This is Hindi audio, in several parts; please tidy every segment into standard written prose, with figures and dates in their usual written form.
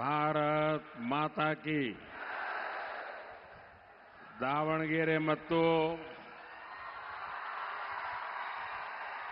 भारत माता की दावणगेरे ಮತ್ತು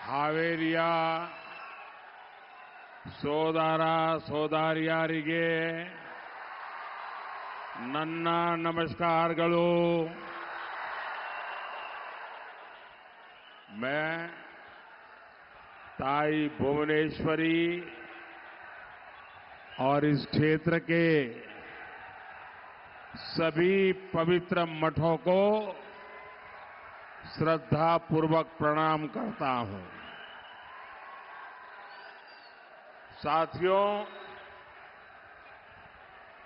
ಹಾವೇರಿಯ ಸೋದರ ಸೋದರಿಯರಿಗೆ ನನ್ನ ನಮಸ್ಕಾರಗಳು। मैं ताई भुवनेश्वरी और इस क्षेत्र के सभी पवित्र मठों को श्रद्धापूर्वक प्रणाम करता हूं। साथियों,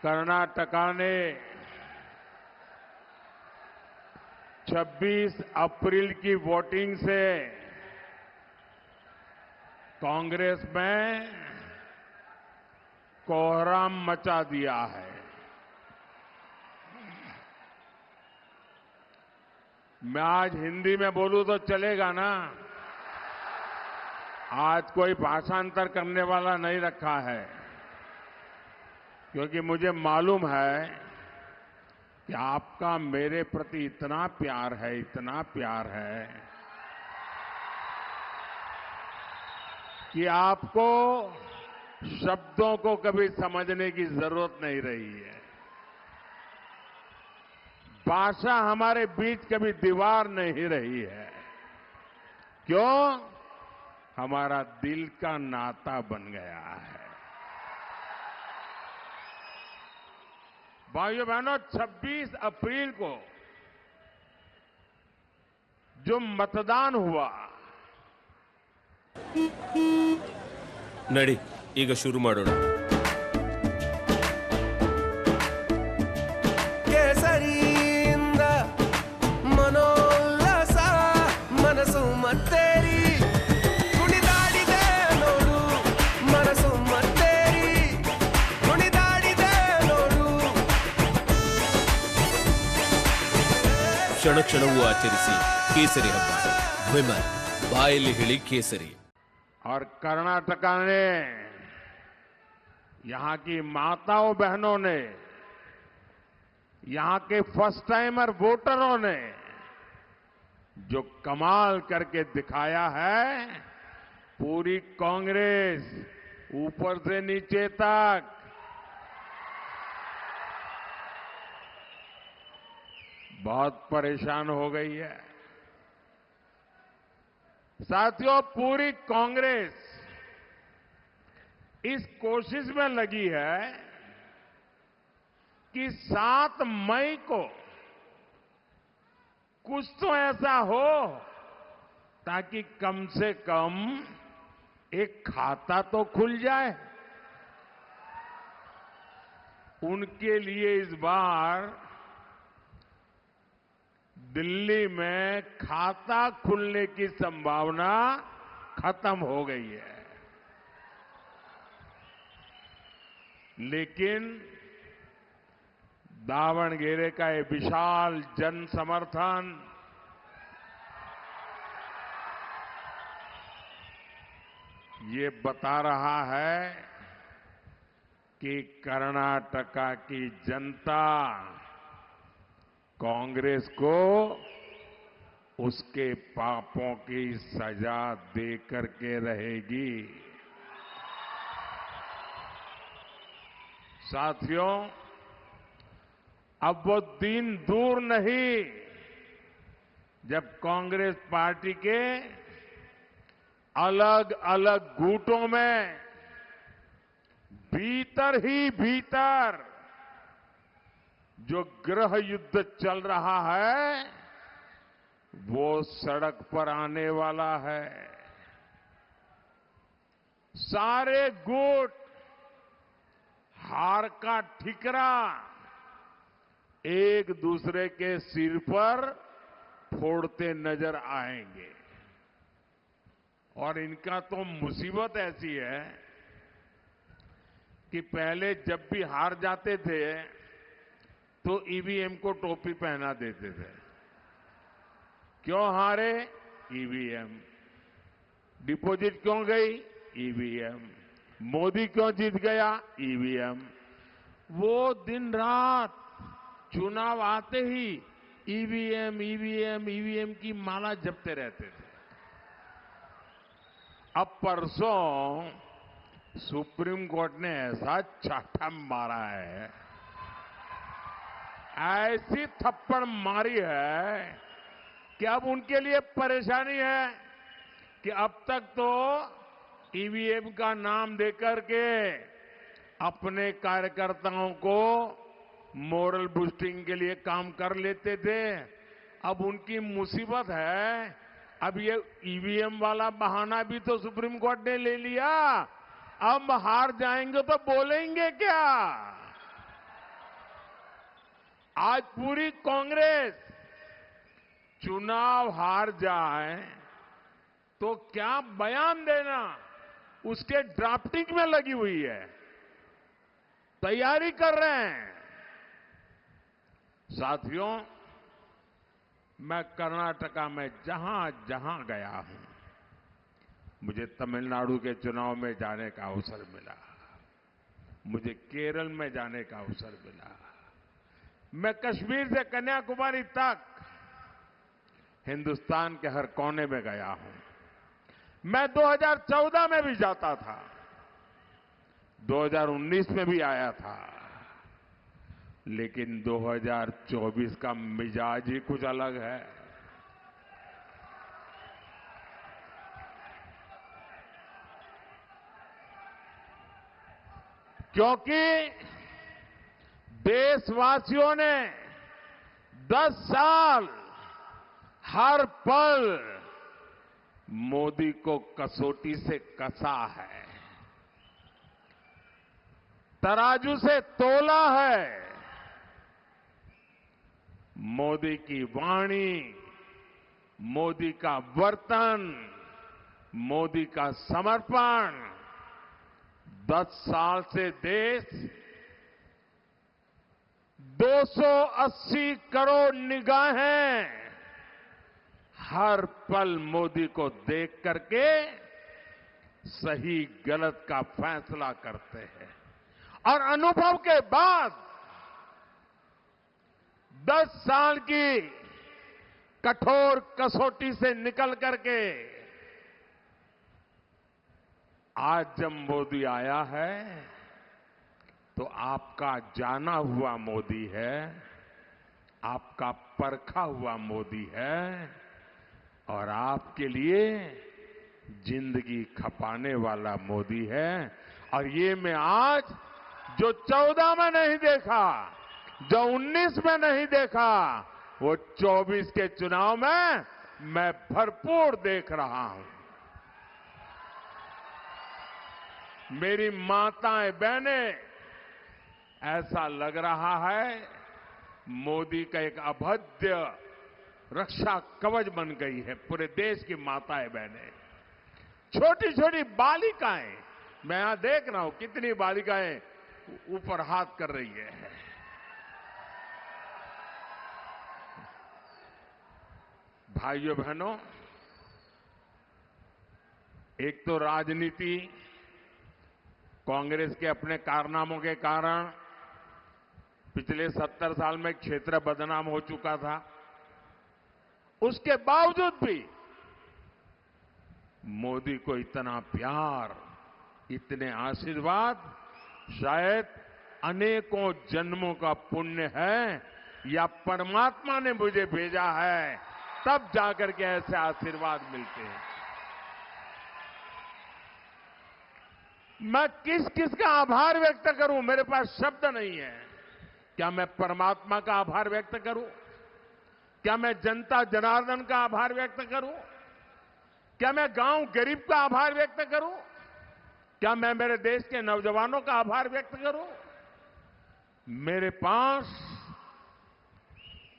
कर्नाटका ने 26 अप्रैल की वोटिंग से कांग्रेस में कोहराम मचा दिया है। मैं आज हिंदी में बोलूं तो चलेगा ना? आज कोई भाषांतर करने वाला नहीं रखा है, क्योंकि मुझे मालूम है कि आपका मेरे प्रति इतना प्यार है कि आपको शब्दों को कभी समझने की जरूरत नहीं रही है। भाषा हमारे बीच कभी दीवार नहीं रही है। क्यों? हमारा दिल का नाता बन गया है। भाइयों बहनों, 26 अप्रैल को जो मतदान हुआ, ನಡಿ ಈಗ ಶುರು ಮಾಡೋಣ। ಕೇಸರಿಯಿಂದ ಮನೋಲ್ಲಾಸ ಮನಸ್ಸು ಮತ್ತೇರಿ ಕುಣಿದಾಡಿದೆ ನೋಡು, ಮನಸ್ಸು ಮತ್ತೇರಿ ಕುಣಿದಾಡಿದೆ ನೋಡು। ಕ್ಷಣ ಕ್ಷಣವೂ ಆಚರಿಸಿ ಕೇಸರಿ ಹಬ್ಬ। ವಿಮಲ್ ಬಾಯಲ್ಲಿ ಹೇಳಿ ಕೇಸರಿ। और कर्नाटका ने, यहां की माताओं बहनों ने, यहां के फर्स्ट टाइमर वोटरों ने जो कमाल करके दिखाया है, पूरी कांग्रेस ऊपर से नीचे तक बहुत परेशान हो गई है। साथियों, पूरी कांग्रेस इस कोशिश में लगी है कि 7 मई को कुछ तो ऐसा हो ताकि कम से कम एक खाता तो खुल जाए। उनके लिए इस बार दिल्ली में खाता खुलने की संभावना खत्म हो गई है, लेकिन दावणगेरे का ये विशाल जन समर्थन, ये बता रहा है कि कर्नाटका की जनता कांग्रेस को उसके पापों की सजा दे करके रहेगी। साथियों, अब वो दिन दूर नहीं जब कांग्रेस पार्टी के अलग अलग गुटों में भीतर ही भीतर जो गृह युद्ध चल रहा है, वो सड़क पर आने वाला है। सारे गुट हार का ठिकरा एक दूसरे के सिर पर फोड़ते नजर आएंगे। और इनका तो मुसीबत ऐसी है कि पहले जब भी हार जाते थे तो ईवीएम को टोपी पहना देते थे। क्यों हारे? ईवीएम। डिपॉजिट क्यों गई? ईवीएम। मोदी क्यों जीत गया? ईवीएम। वो दिन रात चुनाव आते ही ईवीएम ईवीएम ईवीएम की माला जपते रहते थे। अब परसों सुप्रीम कोर्ट ने ऐसा चाटा मारा है, ऐसी थप्पड़ मारी है कि अब उनके लिए परेशानी है कि अब तक तो ईवीएम का नाम देकर के अपने कार्यकर्ताओं को मोरल बूस्टिंग के लिए काम कर लेते थे। अब उनकी मुसीबत है, अब ये ईवीएम वाला बहाना भी तो सुप्रीम कोर्ट ने ले लिया। अब हार जाएंगे तो बोलेंगे क्या? आज पूरी कांग्रेस चुनाव हार जाए तो क्या बयान देना, उसके ड्राफ्टिंग में लगी हुई है, तैयारी कर रहे हैं। साथियों, मैं कर्नाटका में जहां जहां गया हूं, मुझे तमिलनाडु के चुनाव में जाने का अवसर मिला, मुझे केरल में जाने का अवसर मिला, मैं कश्मीर से कन्याकुमारी तक हिंदुस्तान के हर कोने में गया हूं। मैं 2014 में भी जाता था, 2019 में भी आया था, लेकिन 2024 का मिजाज ही कुछ अलग है। क्योंकि देशवासियों ने 10 साल हर पल मोदी को कसौटी से कसा है, तराजू से तोला है। मोदी की वाणी, मोदी का वर्तन, मोदी का समर्पण, 10 साल से देश 280 करोड़ निगाहें हर पल मोदी को देख करके सही गलत का फैसला करते हैं। और अनुभव के बाद 10 साल की कठोर कसौटी से निकल करके आज जब मोदी आया है तो आपका जाना हुआ मोदी है, आपका परखा हुआ मोदी है और आपके लिए जिंदगी खपाने वाला मोदी है। और ये मैं आज जो 14 में नहीं देखा, जो 19 में नहीं देखा, वो 24 के चुनाव में मैं भरपूर देख रहा हूं। मेरी माताएं बहनें, ऐसा लग रहा है मोदी का एक अभेद्य रक्षा कवच बन गई है पूरे देश की माताएं बहनें। छोटी छोटी बालिकाएं, मैं यहां देख रहा हूं कितनी बालिकाएं ऊपर हाथ कर रही है। भाइयों बहनों, एक तो राजनीति कांग्रेस के अपने कारनामों के कारण पिछले 70 साल में क्षेत्र बदनाम हो चुका था। उसके बावजूद भी मोदी को इतना प्यार, इतने आशीर्वाद शायद अनेकों जन्मों का पुण्य है या परमात्मा ने मुझे भेजा है, तब जाकर के ऐसे आशीर्वाद मिलते हैं। मैं किस किस का आभार व्यक्त करूं, मेरे पास शब्द नहीं है। क्या मैं परमात्मा का आभार व्यक्त करूं? क्या मैं जनता जनार्दन का आभार व्यक्त करूं? क्या मैं गांव गरीब का आभार व्यक्त करूं? क्या मैं मेरे देश के नौजवानों का आभार व्यक्त करूं? मेरे पास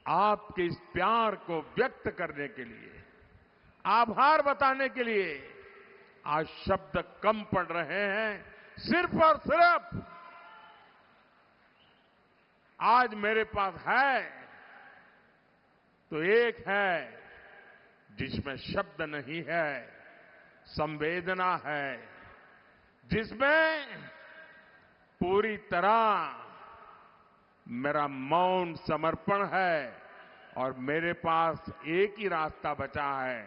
आपके इस प्यार को व्यक्त करने के लिए, आभार बताने के लिए आज शब्द कम पड़ रहे हैं। सिर्फ और सिर्फ आज मेरे पास है तो एक है जिसमें शब्द नहीं है, संवेदना है, जिसमें पूरी तरह मेरा मौन समर्पण है और मेरे पास एक ही रास्ता बचा है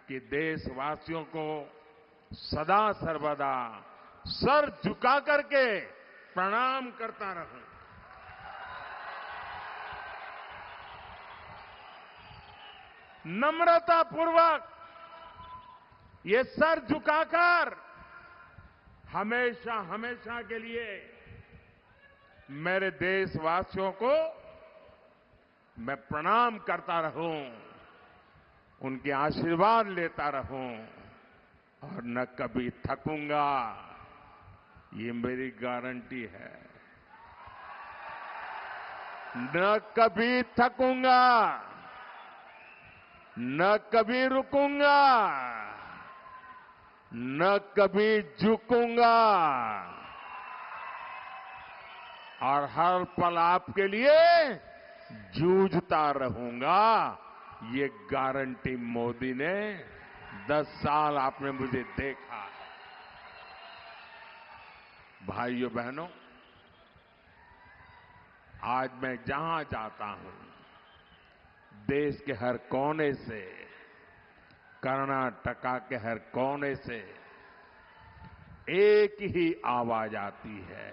कि देशवासियों को सदा सर्वदा सर झुका करके प्रणाम करता रहूं। नम्रता पूर्वक ये सर झुकाकर हमेशा हमेशा के लिए मेरे देशवासियों को मैं प्रणाम करता रहूं, उनके आशीर्वाद लेता रहूं और न कभी थकूंगा, ये मेरी गारंटी है। न कभी थकूंगा, न कभी रुकूंगा, न कभी झुकूंगा और हर पल आपके लिए जूझता रहूंगा। ये गारंटी मोदी ने 10 साल आपने मुझे देखा। भाइयों बहनों, आज मैं जहां जाता हूं, देश के हर कोने से, कर्नाटका के हर कोने से एक ही आवाज आती है,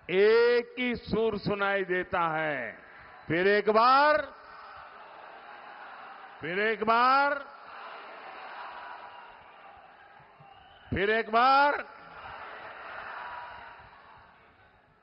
एक ही सुर सुनाई देता है। फिर एक बार, फिर एक बार, फिर एक बार